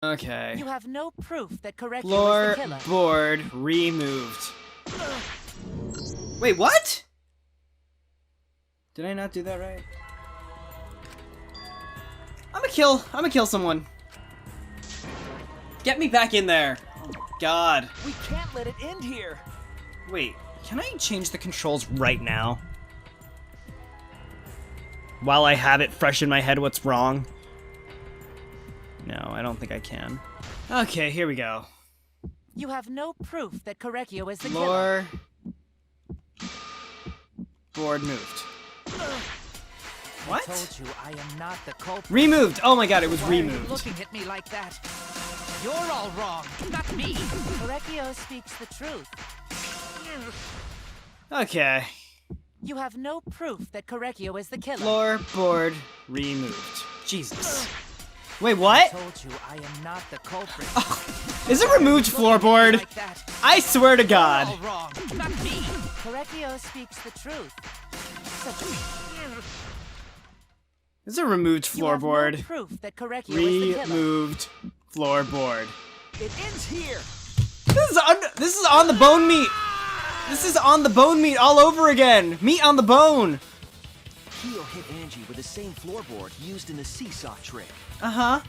Okay. You have no proof that Korekiyo is the killer. Floorboard removed. Wait, what? Did I not do that right? I'm gonna kill someone. Get me back in there. Oh my god. We can't let it end here. Wait, can I change the controls right now? While I have it fresh in my head what's wrong? No, I don't think I can. Okay, here we go. You have no proof that Korekiyo is the killer. Board moved. What? I told you I am not the culprit. Removed! Oh my god, it was Why are you removed. looking at me like that? You're all wrong, not me. Korekiyo speaks the truth. Okay. You have no proof that Korekiyo is the killer. Floorboard removed. Jesus. Wait, what? I told you I am not the culprit. Is it removed floorboard? Like that. I swear to God. You're all wrong, not me. Korekiyo speaks the truth. Is it removed floorboard? You have no proof that Korekiyo is the killer. Removed floorboard. It ends here. This is on the bone meat. This is on the bone meat all over again. Meat on the bone. Kyo hit Angie with the same floorboard used in the seesaw trick. Uh-huh.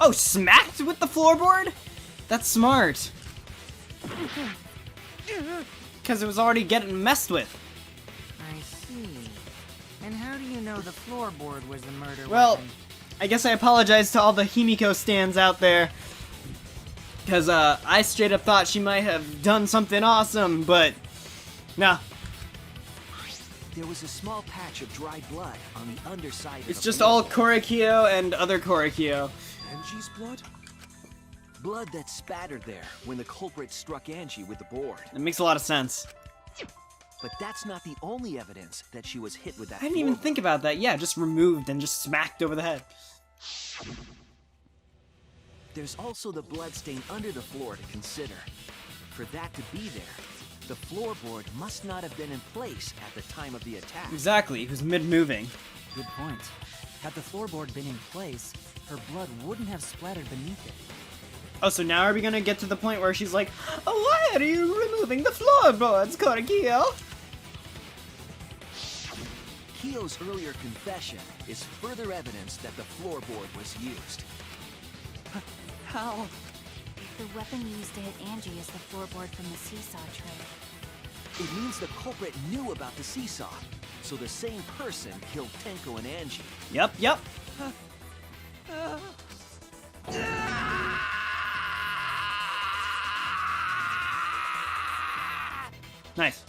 Oh, smacked with the floorboard? That's smart. Because it was already getting messed with. I see. And how do you know the floorboard was the murder Well, weapon? I guess I apologize to all the Himiko stands out there. Because, I straight up thought she might have done something awesome, but... Nah. There was a small patch of dried blood on the underside of It's the just all floorboard. Korekiyo and other Korekiyo. Angie's blood? Blood that spattered there when the culprit struck Angie with the board. It makes a lot of sense. But that's not the only evidence that she was hit with that I didn't even floorboard. think about that. Yeah, just removed and just smacked over the head. There's also the blood stain under the floor to consider. For that to be there, the floorboard must not have been in place at the time of the attack. Exactly, he was mid-moving. Good point. Had the floorboard been in place, her blood wouldn't have splattered beneath it. Oh, so now are we gonna get to the point where she's like, oh, why are you removing the floorboards, Korekiyo? Kyo's earlier confession is further evidence that the floorboard was used. How? The weapon used to hit Angie is the floorboard from the seesaw tray. It means the culprit knew about the seesaw, so the same person killed Tenko and Angie. Yep. Nice.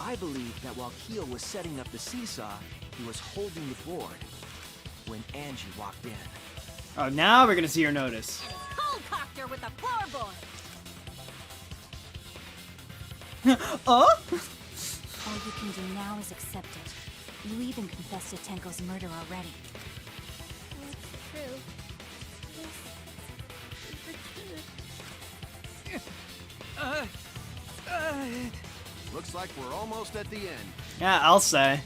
I believe that while Kyo was setting up the seesaw, he was holding the board when Angie walked in. Oh, now we're gonna see her notice. Helicopter with a floorboard! All you can do now is accept it. You even confessed to Tenko's murder already. That's true. This is the truth. Looks like we're almost at the end. Yeah, I'll say.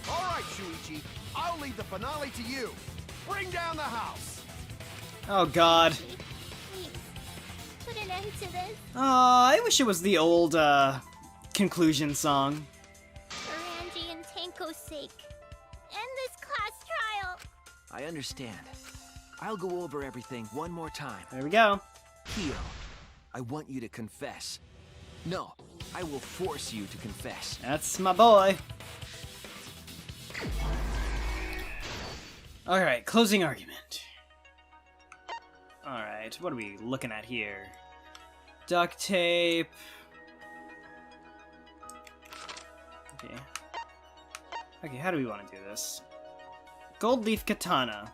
All right, Shuichi. I'll leave the finale to you. Bring down the house. Oh, God. Please, put an end to this. I wish it was the old, conclusion song. For Angie and Tenko's sake. End this class trial. I understand. I'll go over everything one more time. There we go. Kyo, I want you to confess. No, I will force you to confess. That's my boy. Alright, closing argument. Alright, what are we looking at here? Duct tape. Okay. Okay, how do we want to do this? Gold leaf katana.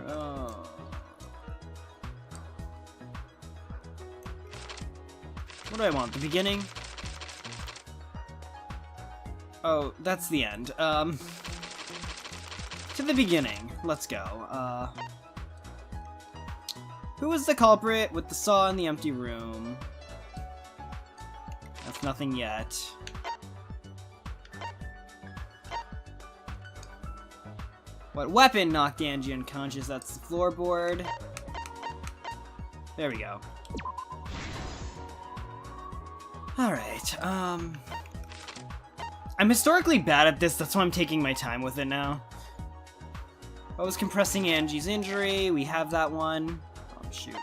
Oh. What do I want? The beginning? Oh, that's the end. To the beginning. Let's go. Who was the culprit with the saw in the empty room? That's nothing yet. What weapon knocked Angie unconscious? That's the floorboard. There we go. Alright, I'm historically bad at this, that's why I'm taking my time with it now. I was compressing Angie's injury, we have that one. Oh, shoot.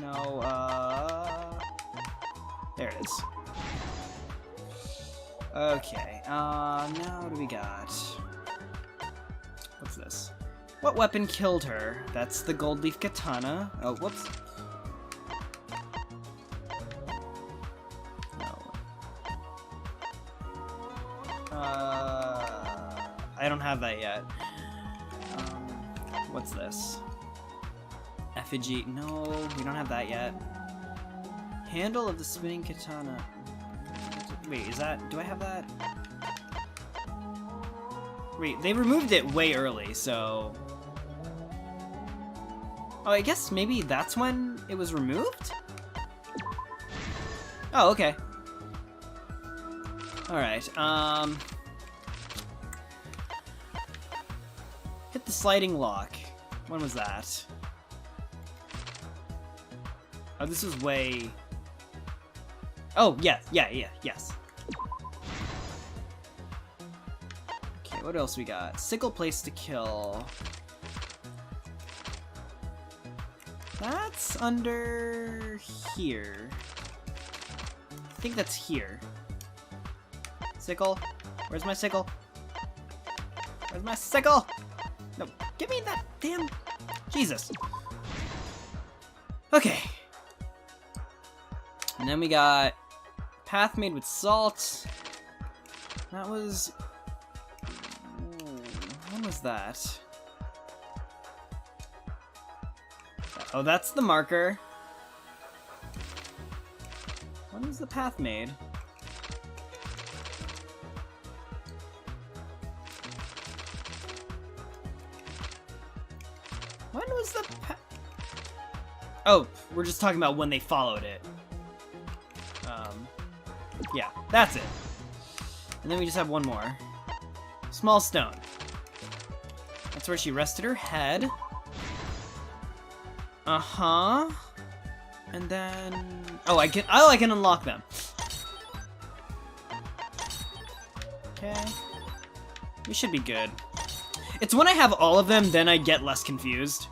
No, there it is. Okay, now what do we got? What's this? What weapon killed her? That's the gold leaf katana. Oh, whoops. No. I don't have that yet. What's this? Effigy. No, we don't have that yet. Handle of the spinning katana. Wait, is that... do I have that? Wait, they removed it way early, so... oh, I guess maybe that's when it was removed? Oh, okay. Alright, hit the sliding lock. When was that? Oh, this is way... oh, yes, yes. Okay, what else we got? Sickle place to kill. That's under here. I think that's here. Sickle? Where's my sickle? Where's my sickle? No, give me that damn... Jesus. Okay. And then we got path made with salt. That was... ooh, when was that? Oh, that's the marker. When was the path made? When was the path? Oh, we're just talking about when they followed it. Yeah, that's it. And then we just have one more. Small stone. That's where she rested her head. Uh-huh. And then... oh, I can unlock them. Okay. We should be good. It's when I have all of them, then I get less confused.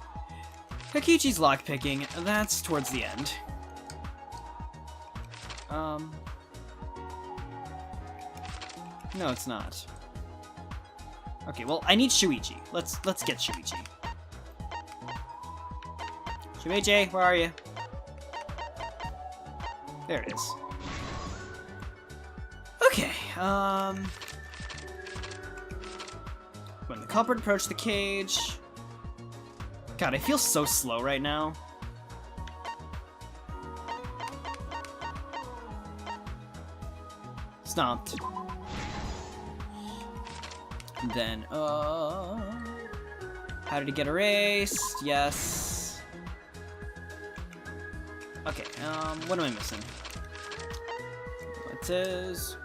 Kokichi's lockpicking. That's towards the end. No, it's not. Okay, well, I need Shuichi. Let's get Shuichi. Shuichi, where are you? There it is. Okay, when the culprit approached the cage... God, I feel so slow right now. Stomped. And then, how did it get erased? Yes. Okay, what am I missing? It says...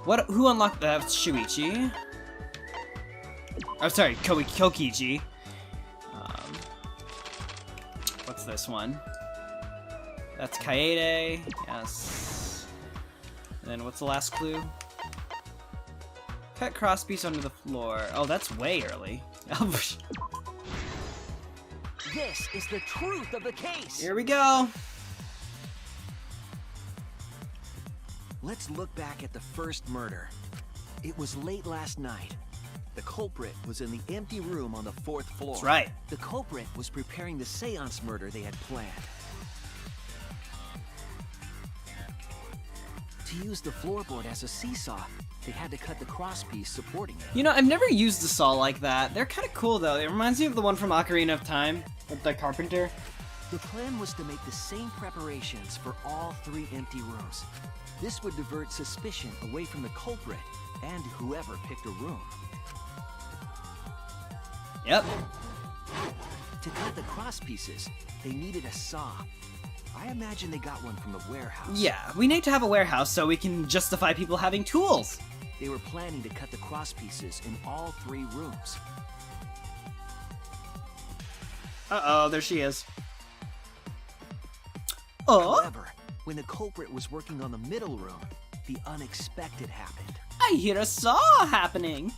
what? Who unlocked that? That's Shuichi. Oh, sorry, Kokichi. What's this one? That's Kaede. Yes. And then what's the last clue? Cut crosspiece under the floor. Oh, that's way early. This is the truth of the case. Here we go. Let's look back at the first murder. It was late last night. The culprit was in the empty room on the 4th floor. That's right. The culprit was preparing the seance murder they had planned. To use the floorboard as a seesaw, they had to cut the crosspiece supporting it. You know, I've never used a saw like that. They're kind of cool, though. It reminds me of the one from Ocarina of Time, with the carpenter. The plan was to make the same preparations for all 3 empty rooms. This would divert suspicion away from the culprit and whoever picked a room. Yep. To cut the cross pieces, they needed a saw. I imagine they got one from the warehouse. Yeah, we need to have a warehouse so we can justify people having tools. They were planning to cut the cross pieces in all 3 rooms. Uh-oh, there she is. Oh, However, when the culprit was working on the middle room, the unexpected happened. I hear a saw happening.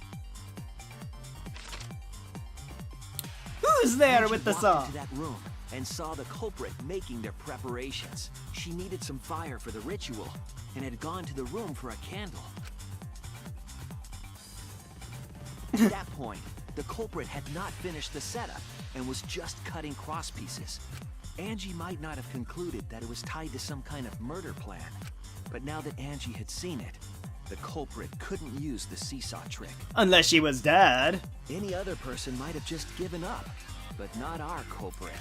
Who's there Angie with the walked saw? into that room and saw the culprit making their preparations. She needed some fire for the ritual and had gone to the room for a candle. At that point, the culprit had not finished the setup and was just cutting cross pieces. Angie might not have concluded that it was tied to some kind of murder plan, but now that Angie had seen it, the culprit couldn't use the seesaw trick. Unless she was dead. Any other person might have just given up, but not our culprit.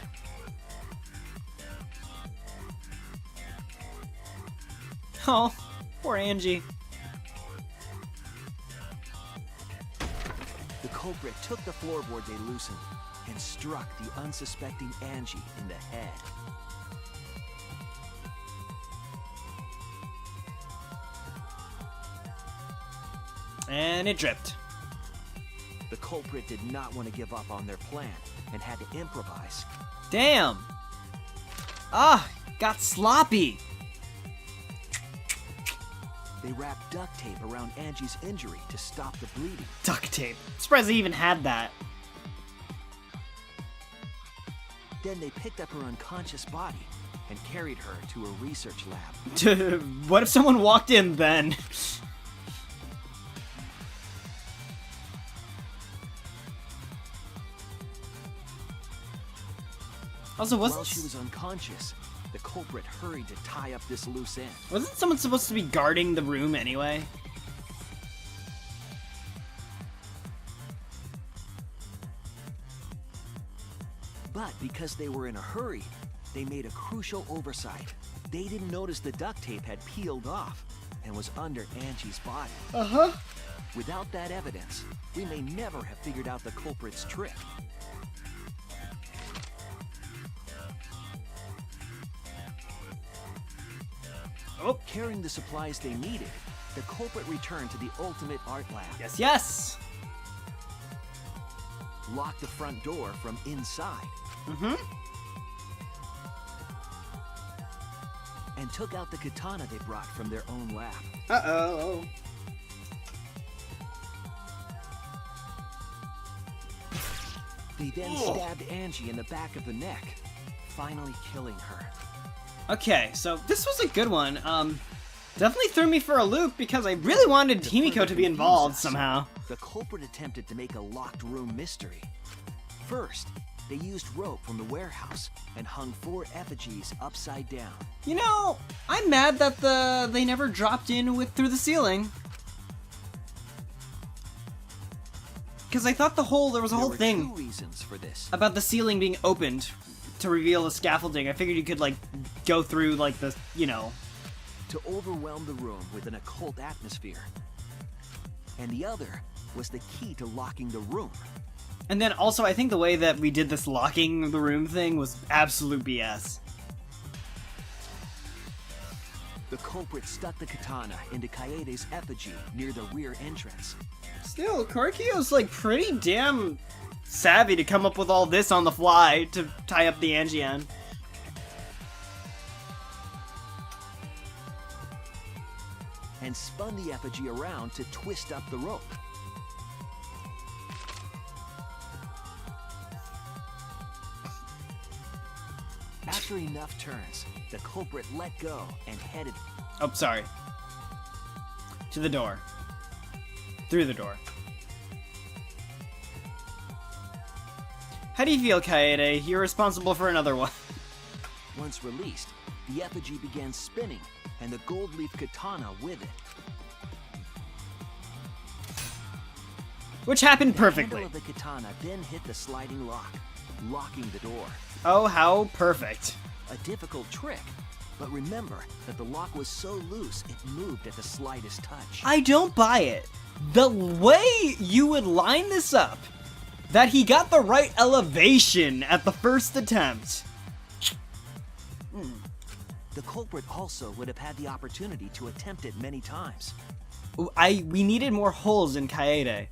Oh, poor Angie. The culprit took the floorboard they loosened and struck the unsuspecting Angie in the head. And it dripped. The culprit did not want to give up on their plan and had to improvise. Damn. Ah, got sloppy. They wrapped duct tape around Angie's injury to stop the bleeding. Duct tape. Surprised they even had that. Then they picked up her unconscious body and carried her to a research lab. What if someone walked in then? Also, While she was unconscious, the culprit hurried to tie up this loose end. Wasn't someone supposed to be guarding the room anyway? But because they were in a hurry, they made a crucial oversight. They didn't notice the duct tape had peeled off and was under Angie's body. Uh-huh. Without that evidence, we may never have figured out the culprit's trick. Oh. Carrying the supplies they needed, the culprit returned to the ultimate art lab. Yes, yes. Locked the front door from inside. Mm-hmm. And took out the katana they brought from their own lab. Uh-oh. They then stabbed Angie in the back of the neck, finally killing her. Okay, so this was a good one. Definitely threw me for a loop because I really wanted Himiko to be involved somehow. The culprit attempted to make a locked room mystery. First, they used rope from the warehouse and hung 4 effigies upside down. You know, I'm mad that they never dropped in through the ceiling. Because I thought there was a whole thing There were 2 reasons for this. about the ceiling being opened to reveal the scaffolding. I figured you could, like, go through, like, the, you know... To overwhelm the room with an occult atmosphere. And the other was the key to locking the room. And then also, I think the way that we did this locking the room thing was absolute BS. The culprit stuck the katana into Kaede's effigy near the rear entrance. Still, Korekiyo's, like, pretty damn savvy to come up with all this on the fly to tie up the Angian. And spun the effigy around to twist up the rope. After enough turns, the culprit let go and headed... Oh, sorry. To the door. Through the door. How do you feel, Kaede? You're responsible for another one. Once released, the effigy began spinning, and the gold leaf katana with it. Which happened The perfectly. handle of the katana then hit the sliding lock, locking the door. Oh, how perfect. A difficult trick, but remember that the lock was so loose it moved at the slightest touch. I don't buy it. The way you would line this up, that he got the right elevation at the first attempt. The culprit also would have had the opportunity to attempt it many times. We needed more holes in Kaede.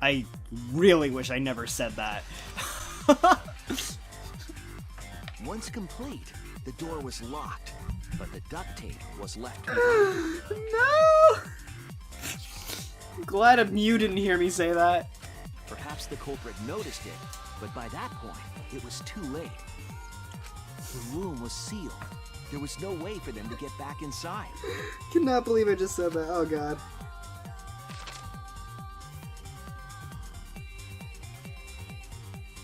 I really wish I never said that. Once complete, the door was locked, but the duct tape was left behind. No! Glad you didn't hear me say that. Perhaps the culprit noticed it, but by that point, it was too late. The room was sealed. There was no way for them to get back inside. Cannot believe I just said that. Oh god.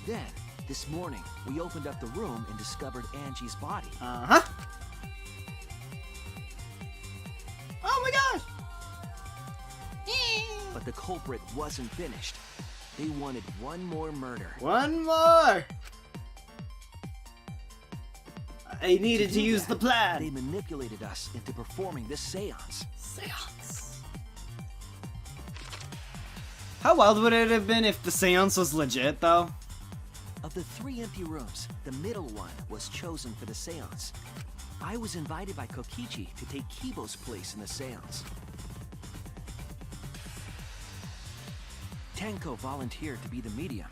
Then, this morning, we opened up the room and discovered Angie's body. Uh-huh. Oh my gosh! But the culprit wasn't finished. They wanted one more murder. One more! I needed to do use that, the plan. They manipulated us into performing this seance. Seance. How wild would it have been if the seance was legit, though? Of the 3 empty rooms, the middle one was chosen for the seance. I was invited by Kokichi to take Kibo's place in the seance. Tenko volunteered to be the medium,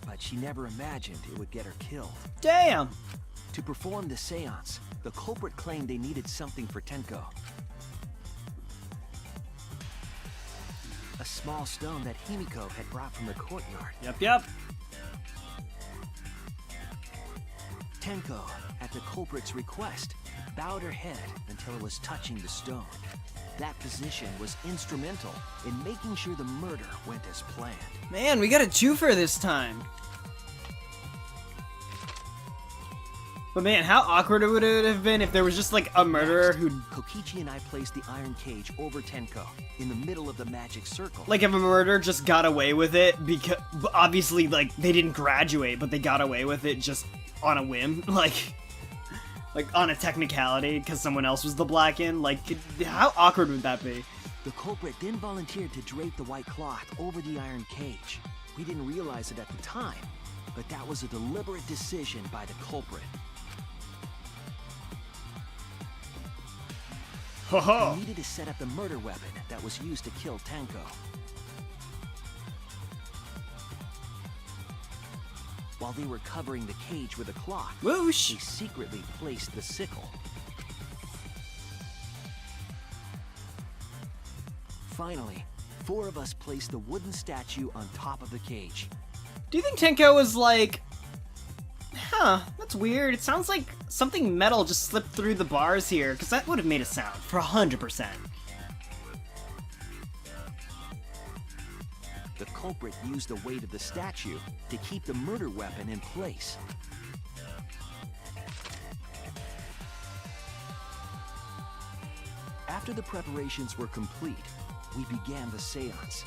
but she never imagined it would get her killed. Damn! To perform the seance, the culprit claimed they needed something for Tenko. A small stone that Himiko had brought from the courtyard. Yep. Tenko, at the culprit's request, bowed her head until it was touching the stone. That position was instrumental in making sure the murder went as planned. Man, we got a twofer this time. But man, how awkward would it have been if there was just like a murderer who... Kokichi and I placed the iron cage over Tenko, in the middle of the magic circle. Like if a murderer just got away with it, because obviously like they didn't graduate, but they got away with it just on a whim, like on a technicality, because someone else was the black-in. Like, how awkward would that be? The culprit then volunteered to drape the white cloth over the iron cage. We didn't realize it at the time, but that was a deliberate decision by the culprit. Ho-ho! We needed to set up the murder weapon that was used to kill Tenko. While they were covering the cage with a cloth, Whoosh! they secretly placed the sickle. Finally, 4 of us placed the wooden statue on top of the cage. Do you think Tenko was like... Huh, that's weird. It sounds like something metal just slipped through the bars here, because that would have made a sound, for 100%. The culprit used the weight of the statue to keep the murder weapon in place. After the preparations were complete, we began the seance.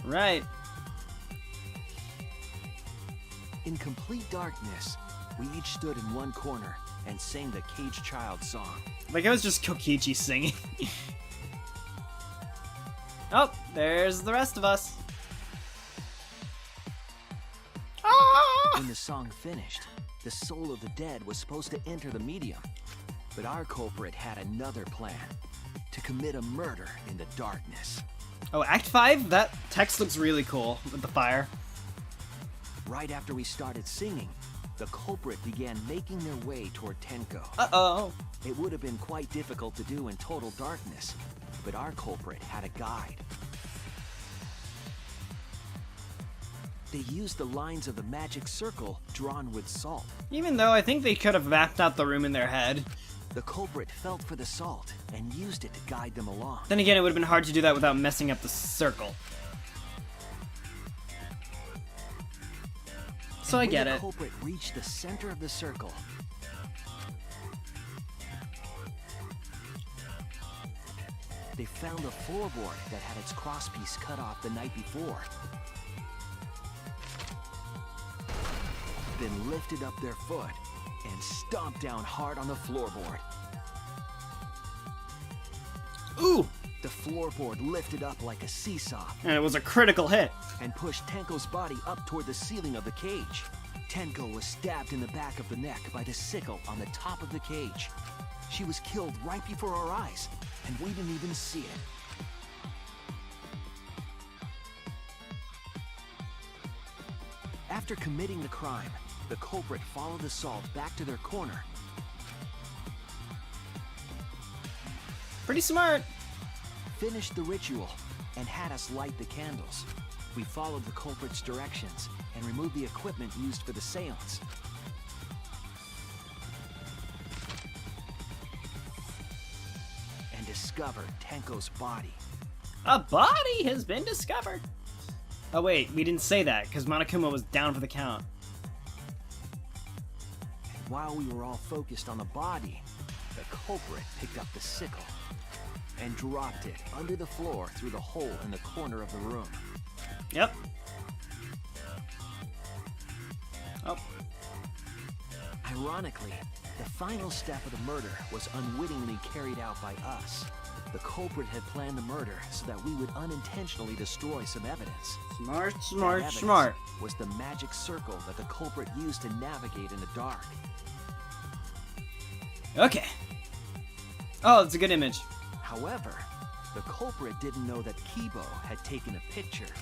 Right. In complete darkness, we each stood in one corner and sang the Cage Child song. Like, it was just Kokichi singing. Oh, there's the rest of us. When the song finished, the soul of the dead was supposed to enter the medium. But our culprit had another plan, to commit a murder in the darkness. Oh, Act 5? That text looks really cool with the fire. Right after we started singing, the culprit began making their way toward Tenko. Uh-oh. It would have been quite difficult to do in total darkness, but our culprit had a guide. They used the lines of the magic circle drawn with salt. Even though I think they could have mapped out the room in their head. The culprit felt for the salt and used it to guide them along. Then again, it would have been hard to do that without messing up the circle. So I get When it. the culprit reached the center of the circle, they found a floorboard that had its crosspiece cut off the night before. Then lifted up their foot and stomped down hard on the floorboard. Ooh! The floorboard lifted up like a seesaw, And it was a critical hit. and pushed Tenko's body up toward the ceiling of the cage. Tenko was stabbed in the back of the neck by the sickle on the top of the cage. She was killed right before our eyes, and we didn't even see it. After committing the crime, the culprit followed the Salt back to their corner. Pretty smart. Finished the ritual, and had us light the candles. We followed the culprit's directions and removed the equipment used for the seance. And discovered Tenko's body. A body has been discovered. Oh wait, we didn't say that because Monokuma was down for the count. And while we were all focused on the body, the culprit picked up the sickle and dropped it under the floor through the hole in the corner of the room. Yep. Oh. Ironically, the final step of the murder was unwittingly carried out by us. The culprit had planned the murder so that we would unintentionally destroy some evidence. Smart, That smart, evidence smart. was the magic circle that the culprit used to navigate in the dark. Okay. Oh, it's a good image. However, the culprit didn't know that Kibo had taken a picture.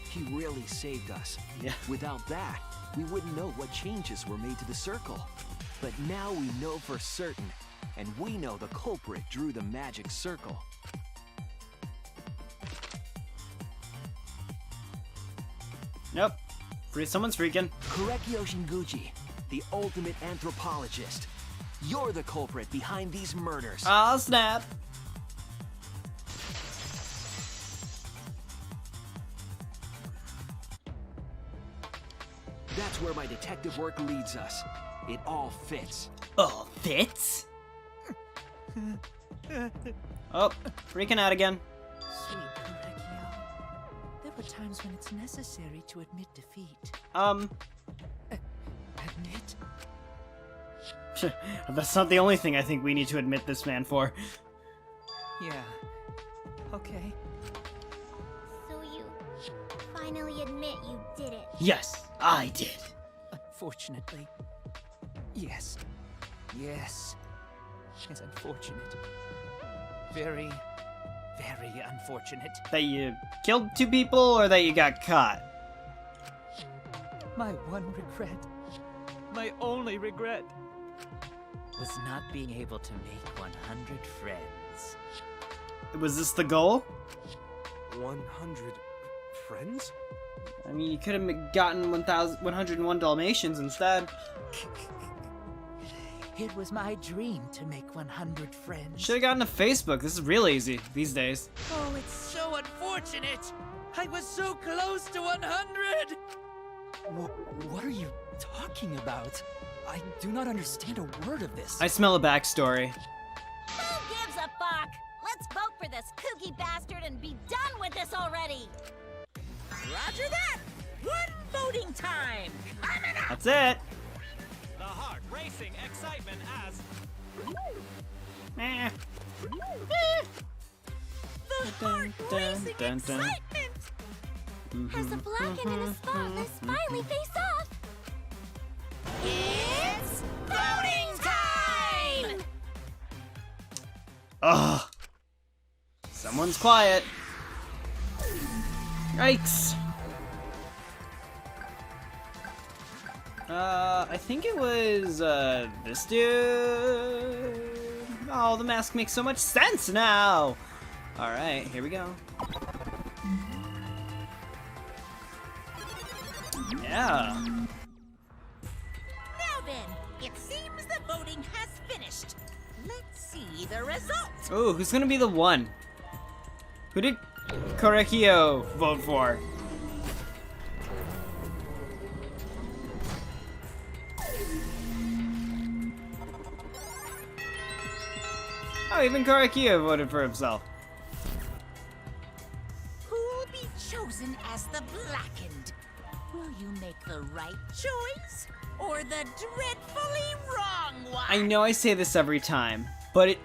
He really saved us. Yeah. Without that, we wouldn't know what changes were made to the circle. But now we know for certain, and we know the culprit drew the magic circle. Nope. Someone's freaking. Korekiyo Shinguchi, the ultimate anthropologist. You're the culprit behind these murders. Oh, snap. That's where my detective work leads us. It all fits. Oh, fits? Oh, freaking out again. Sweet Korekiyo. There were times when it's necessary to admit defeat. Admit? That's not the only thing I think we need to admit this man for. Yeah. Okay. So you finally admit you did it. Yes, I did. Unfortunately. Yes. Yes. It's unfortunate. Very, very unfortunate. That you killed 2 people or that you got caught? My one regret, my only regret, was not being able to make 100 friends. Was this the goal? 100 friends? I mean, you could have gotten 101 Dalmatians instead. It was my dream to make 100 friends. Should have gotten a Facebook. This is real easy these days. Oh, it's so unfortunate! I was so close to 100! What are you talking about? I do not understand a word of this. I smell a backstory. Who gives a fuck? Let's vote for this kooky bastard and be done with this already! Roger that! One voting time! Coming up! That's it. The heart racing excitement as Eh. The heart racing excitement! As the black and the spotless finally face off, it's voting time! Ugh. Someone's quiet. Yikes. I think it was, this dude. Oh, the mask makes so much sense now. Alright, here we go. Yeah. Now then, it seems the voting has finished. Let's see the result. Ooh, who's gonna be the one? Who did Korekiyo vote for? Oh, even Korekiyo voted for himself. Who'll be chosen as the blackened? Will you make the right choice or the dreadfully wrong one? I know I say this every time, but it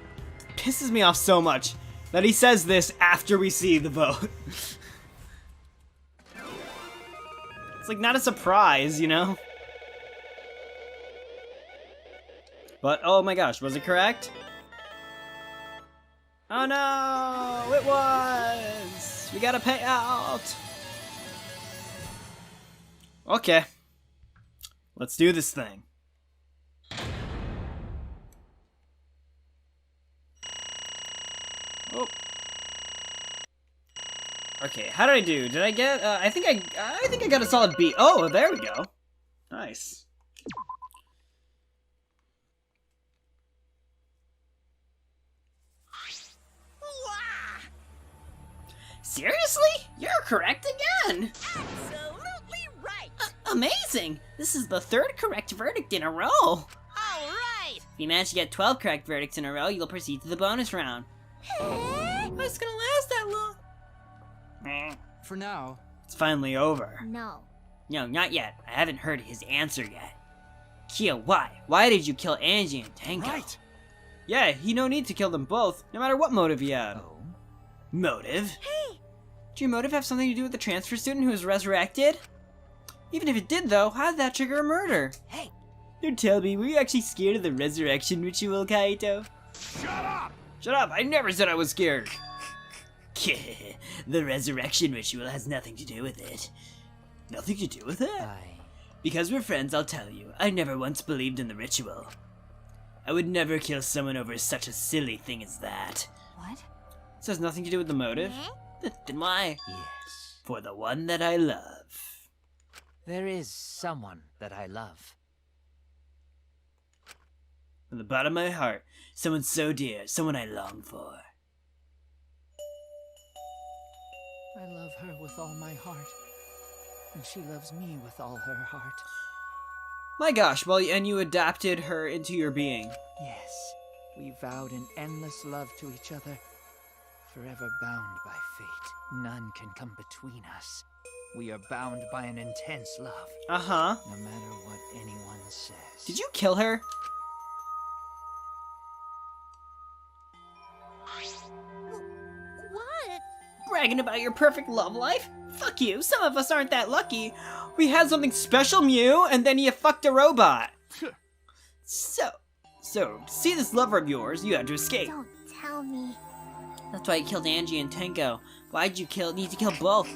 pisses me off so much that he says this after we see the vote. It's like not a surprise, you know? But, oh my gosh, was it correct? Oh no, it was! We gotta pay out! Okay. Let's do this thing. Oh. Okay, how did I do? Did I get, I think I got a solid B. Oh, there we go. Nice. Seriously? You're correct again! Absolutely right! Amazing! This is the third correct verdict in a row! All right! If you manage to get 12 correct verdicts in a row, you'll proceed to the bonus round. It's gonna last that long. For now. It's finally over. No. No, not yet. I haven't heard his answer yet. Kyo, why? Why did you kill Angie and Tango? Right. Yeah, he no need to kill them both, no matter what motive he had. Oh. Motive? Hey! Did your motive have something to do with the transfer student who was resurrected? Even if it did, though, how did that trigger a murder? Hey! Don't tell me, were you actually scared of the resurrection ritual, Kaito? Shut up! Shut up, I never said I was scared. The resurrection ritual has nothing to do with it. Nothing to do with it? Because we're friends, I'll tell you. I never once believed in the ritual. I would never kill someone over such a silly thing as that. What? This has nothing to do with the motive? Then why? Yes. For the one that I love. There is someone that I love. From the bottom of my heart, someone so dear, someone I long for. I love her with all my heart, and she loves me with all her heart. My gosh, well, and you adapted her into your being. Yes, we vowed an endless love to each other, forever bound by fate. None can come between us. We are bound by an intense love, Uh-huh. no matter what anyone says. Did you kill her? What? Bragging about your perfect love life? Fuck you, some of us aren't that lucky. We had something special, Mew, and then you fucked a robot. So, to see this lover of yours, you had to escape. Don't tell me. That's why you killed Angie and Tenko. Why'd you need to kill both?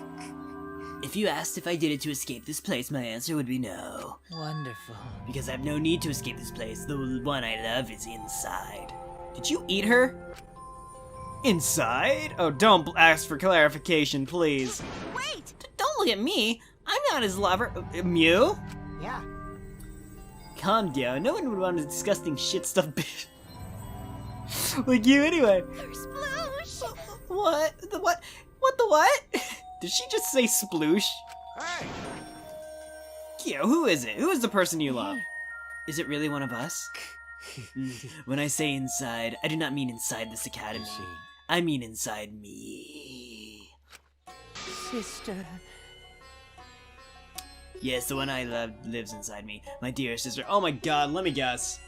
If you asked if I did it to escape this place, my answer would be no. Wonderful. Because I have no need to escape this place. The one I love is inside. Did you eat her? Inside? Oh, don't ask for clarification, please. Wait! Don't look at me. I'm not his lover. Mew? Yeah. Calm down. No one would want a disgusting shit stuff bitch. Like you anyway. Sploosh! What? The what? What the what? Did she just say sploosh? Hey! Kyo, who is it? Who is the person you love? Is it really one of us? When I say inside, I do not mean inside this academy. I mean inside me. Sister. Yes, the one I love lives inside me. My dear sister. Oh my god, let me guess.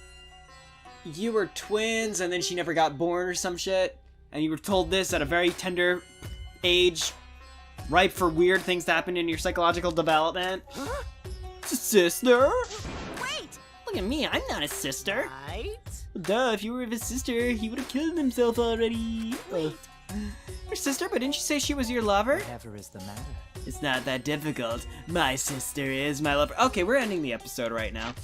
You were twins and then she never got born or some shit? And you were told this at a very tender age, ripe for weird things to happen in your psychological development? Huh? Sister? Wait! Look at me, I'm not a sister. Right? Duh, if you were his sister, he would have killed himself already. Your sister? But didn't you say she was your lover? Whatever is the matter? It's not that difficult. My sister is my lover. Okay, we're ending the episode right now.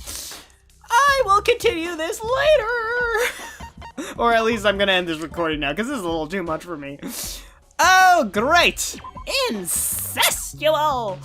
I will continue this later! Or at least I'm gonna end this recording now, because this is a little too much for me. Oh, great! Incestual!